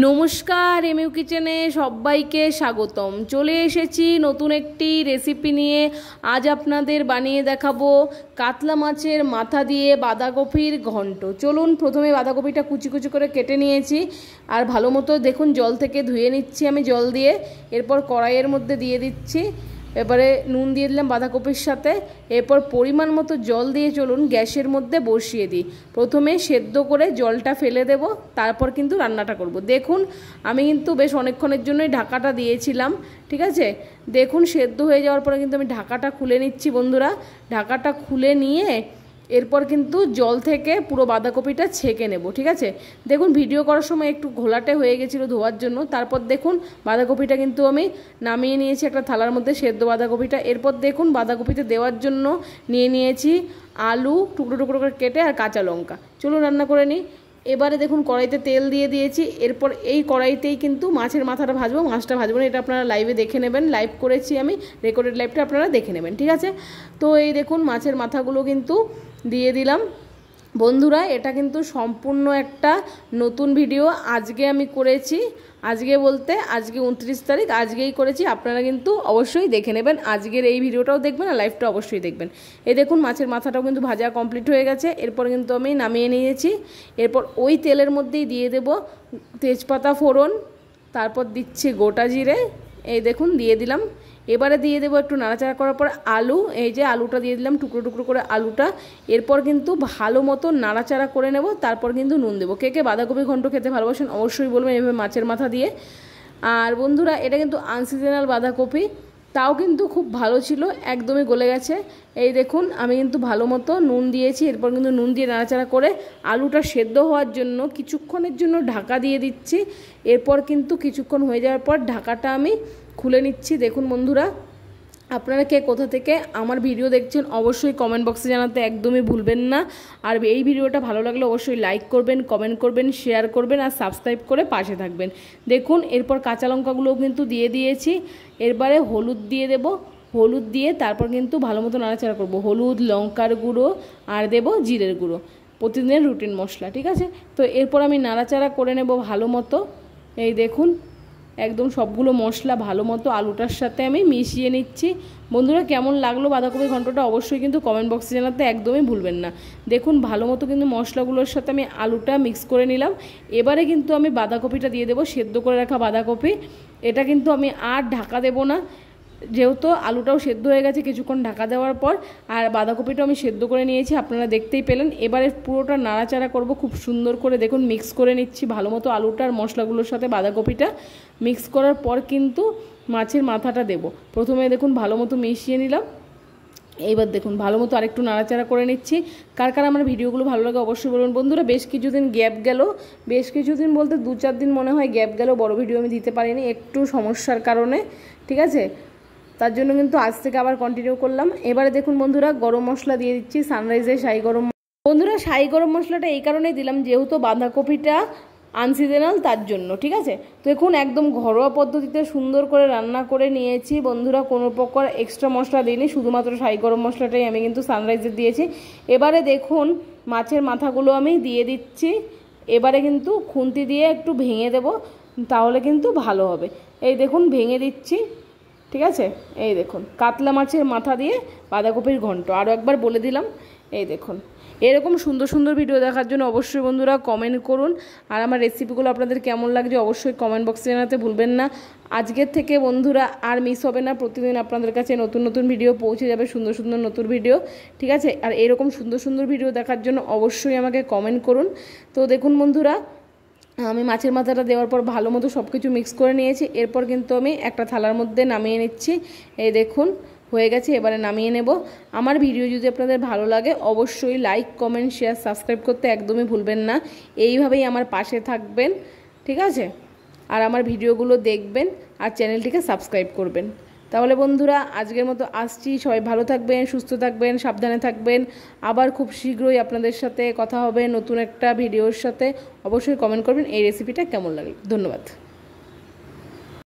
নমস্কার, এমইউ কিচেনে সবাইকে স্বাগতম। চলে এসেছি নতুন একটি রেসিপি নিয়ে। আজ আপনাদের বানিয়ে দেখাবো কাতলা মাছের মাথা দিয়ে বাঁধাকপির ঘন্ট। চলুন, প্রথমে বাঁধাকপিটা কুচি কুচি করে কেটে নিয়েছি আর ভালো মতো দেখুন জল থেকে ধুয়ে নিচ্ছি আমি জল দিয়ে। এরপর কড়াইয়ের মধ্যে দিয়ে দিচ্ছি, এবারে নুন দিয়ে দিলাম বাঁধাকপির সাথে। এরপর পরিমাণ মতো জল দিয়ে চলুন গ্যাসের মধ্যে বসিয়ে দিই। প্রথমে সেদ্ধ করে জলটা ফেলে দেব, তারপর কিন্তু রান্নাটা করব। দেখুন আমি কিন্তু বেশ অনেকক্ষণের জন্যই ঢাকাটা দিয়েছিলাম, ঠিক আছে। দেখুন সেদ্ধ হয়ে যাওয়ার পরে কিন্তু আমি ঢাকাটা খুলে নিচ্ছি বন্ধুরা। ঢাকাটা খুলে নিয়ে এরপর কিন্তু জল থেকে পুরো বাঁধাকপিটা ছেঁকে নেব, ঠিক আছে। দেখুন ভিডিও করার সময় একটু ঘোলাটে হয়ে গেছিলো ধোয়ার জন্য। তারপর দেখুন বাঁধাকপিটা কিন্তু আমি নামিয়ে নিয়েছি একটা থালার মধ্যে, সেদ্ধ বাঁধাকপিটা। এরপর দেখুন বাঁধাকপিতে দেওয়ার জন্য নিয়ে নিয়েছি আলু টুকরো টুকরো করে কেটে আর কাঁচা লঙ্কা। চলুন রান্না করে নিই। এবারে দেখুন কড়াইতে তেল দিয়ে দিয়েছি। এরপর এই কড়াইতেই কিন্তু মাছের মাথাটা ভাজবো, মাছটা ভাজবো না, এটা আপনারা লাইভে দেখে নেবেন। লাইভ করেছি আমি, রেকর্ডেড লাইভটা আপনারা দেখে নেবেন, ঠিক আছে। তো এই দেখুন মাছের মাথাগুলো কিন্তু দিয়ে দিলাম বন্ধুরা। এটা কিন্তু সম্পূর্ণ একটা নতুন ভিডিও আজকে আমি করেছি। আজকে বলতে আজকে 29 তারিখ, আজকেই করেছি। আপনারা কিন্তু অবশ্যই দেখে নেবেন, আজকের এই ভিডিওটাও দেখবেন আর লাইভটা অবশ্যই দেখবেন। এই দেখুন মাছের মাথাটাও কিন্তু ভাজা কমপ্লিট হয়ে গেছে। এরপর কিন্তু আমি নামিয়ে নিয়েছি। এরপর ওই তেলের মধ্যেই দিয়ে দেব তেজপাতা ফোড়ন, তারপর দিচ্ছি গোটা জিরে, এই দেখুন দিয়ে দিলাম। এবারে দিয়ে দেবো একটু নাড়াচাড়া করার পর আলু, এই যে আলুটা দিয়ে দিলাম টুকরো টুকরো করে আলুটা। এরপর কিন্তু ভালো মতো নাড়াচাড়া করে নেব, তারপর কিন্তু নুন দেবো। কে কে বাঁধাকপি ঘন্ট খেতে ভালোবাসেন অবশ্যই বলবেন এভাবে মাছের মাথা দিয়ে। আর বন্ধুরা এটা কিন্তু আনসিজনাল বাঁধাকপি, তাও কিন্তু খুব ভালো ছিল, একদমই গলে গেছে। এই দেখুন আমি কিন্তু ভালো মতো নুন দিয়েছি। এরপর কিন্তু নুন দিয়ে নাড়াচাড়া করে আলুটা সেদ্ধ হওয়ার জন্য কিছুক্ষণের জন্য ঢাকা দিয়ে দিচ্ছি। এরপর কিন্তু কিছুক্ষণ হয়ে যাওয়ার পর ঢাকাটা আমি খুলে নিচ্ছি। দেখুন বন্ধুরা আপনারা কে কোথা থেকে আমার ভিডিও দেখছেন অবশ্যই কমেন্ট বক্সে জানাতে একদমই ভুলবেন না। আর এই ভিডিওটা ভালো লাগলে অবশ্যই লাইক করবেন, কমেন্ট করবেন, শেয়ার করবেন আর সাবস্ক্রাইব করে পাশে থাকবেন। দেখুন এরপর কাঁচা লঙ্কাগুলোও কিন্তু দিয়ে দিয়েছি। এরপরে হলুদ দিয়ে দেব, হলুদ দিয়ে তারপর কিন্তু ভালো মতো নাড়াচাড়া করব। হলুদ, লঙ্কার গুঁড়ো আর দেব জিরের গুঁড়ো, প্রতিদিনের রুটিন মশলা, ঠিক আছে। তো এরপর আমি নাড়াচাড়া করে নেব ভালো মতো। এই দেখুন একদম সবগুলো মশলা ভালো মতো আলুটার সাথে আমি মিশিয়ে নিচ্ছি। বন্ধুরা কেমন লাগলো বাঁধাকপি ঘন্টটা অবশ্যই কিন্তু কমেন্ট বক্সে জানাতে একদমই ভুলবেন না। দেখুন ভালো মতো কিন্তু মশলাগুলোর সাথে আমি আলুটা মিক্স করে নিলাম। এবারে কিন্তু আমি বাঁধাকপিটা দিয়ে দেবো, সেদ্ধ করে রাখা বাঁধাকপি। এটা কিন্তু আমি আর ঢাকা দেবো না, যেহেতু আলুটাও সেদ্ধ হয়ে গেছে কিছুক্ষণ ঢাকা দেওয়ার পর। আর বাঁধাকপিটাও আমি সেদ্ধ করে নিয়েছি, আপনারা দেখতেই পেলেন। এবারে পুরোটা নাড়াচাড়া করব খুব সুন্দর করে। দেখুন মিক্স করে নিচ্ছি ভালো মতো আলুটা আর মশলাগুলোর সাথে বাঁধাকপিটা। মিক্স করার পর কিন্তু মাছের মাথাটা দেব। প্রথমে দেখুন ভালো মতো মিশিয়ে নিলাম। এইবার দেখুন ভালো মতো আরেকটু নাড়াচাড়া করে নিচ্ছি। কার কার আমার ভিডিওগুলো ভালো লাগে অবশ্যই বলবেন বন্ধুরা। বেশ কিছুদিন গ্যাপ গেল, বেশ কিছুদিন বলতে 2-4 দিন মনে হয় গ্যাপ গেল, বড় ভিডিও আমি দিতে পারিনি একটু সমস্যার কারণে, ঠিক আছে। তার জন্য কিন্তু আজ থেকে আবার কন্টিনিউ করলাম। এবারে দেখুন বন্ধুরা গরম মশলা দিয়ে দিচ্ছি, সানরাইজের শাহি গরম। বন্ধুরা শাহি গরম মশলাটা এই কারণেই দিলাম যেহেতু বাঁধাকপিটা আনসিজনাল, তার জন্য, ঠিক আছে। দেখুন একদম ঘরোয়া পদ্ধতিতে সুন্দর করে রান্না করে নিয়েছি বন্ধুরা, কোনো প্রকার এক্সট্রা মশলা দিইনি, শুধুমাত্র শাহি গরম মশলাটাই আমি কিন্তু সানরাইজের দিয়েছি। এবারে দেখুন মাছের মাথাগুলো আমি দিয়ে দিচ্ছি। এবারে কিন্তু খুন্তি দিয়ে একটু ভেঙে দেব, তাহলে কিন্তু ভালো হবে। এই দেখুন ভেঙে দিচ্ছি, ঠিক আছে। এই দেখুন কাতলা মাছের মাথা দিয়ে বাঁধাকপির ঘন্ট, আরও একবার বলে দিলাম। এই দেখুন এরকম সুন্দর সুন্দর ভিডিও দেখার জন্য অবশ্যই বন্ধুরা কমেন্ট করুন। আর আমার রেসিপিগুলো আপনাদের কেমন লাগছে অবশ্যই কমেন্ট বক্সে জানাতে ভুলবেন না। আজকের থেকে বন্ধুরা আর মিস হবে না, প্রতিদিন আপনাদের কাছে নতুন নতুন ভিডিও পৌঁছে যাবে, সুন্দর সুন্দর নতুন ভিডিও, ঠিক আছে। আর এরকম সুন্দর সুন্দর ভিডিও দেখার জন্য অবশ্যই আমাকে কমেন্ট করুন। তো দেখুন বন্ধুরা আমি মাছের মাথাটা দেওয়ার পর ভালো মতো সব কিছু মিক্স করে নিয়েছি। এরপর কিন্তু আমি একটা থালার মধ্যে নামিয়ে নিচ্ছি। এই দেখুন হয়ে গেছে, এবারে নামিয়ে নেব। আমার ভিডিও যদি আপনাদের ভালো লাগে অবশ্যই লাইক, কমেন্ট, শেয়ার, সাবস্ক্রাইব করতে একদমই ভুলবেন না। এইভাবেই আমার পাশে থাকবেন, ঠিক আছে। আর আমার ভিডিওগুলো দেখবেন আর চ্যানেলটিকে সাবস্ক্রাইব করবেন। তাহলে বন্ধুরা আজকের মতো আসছি, সবাই ভালো থাকবেন, সুস্থ থাকবেন, সাবধানে থাকবেন। আবার খুব শীঘ্রই আপনাদের সাথে কথা হবে নতুন একটা ভিডিওর সাথে। অবশ্যই কমেন্ট করবেন এই রেসিপিটা কেমন লাগে। ধন্যবাদ।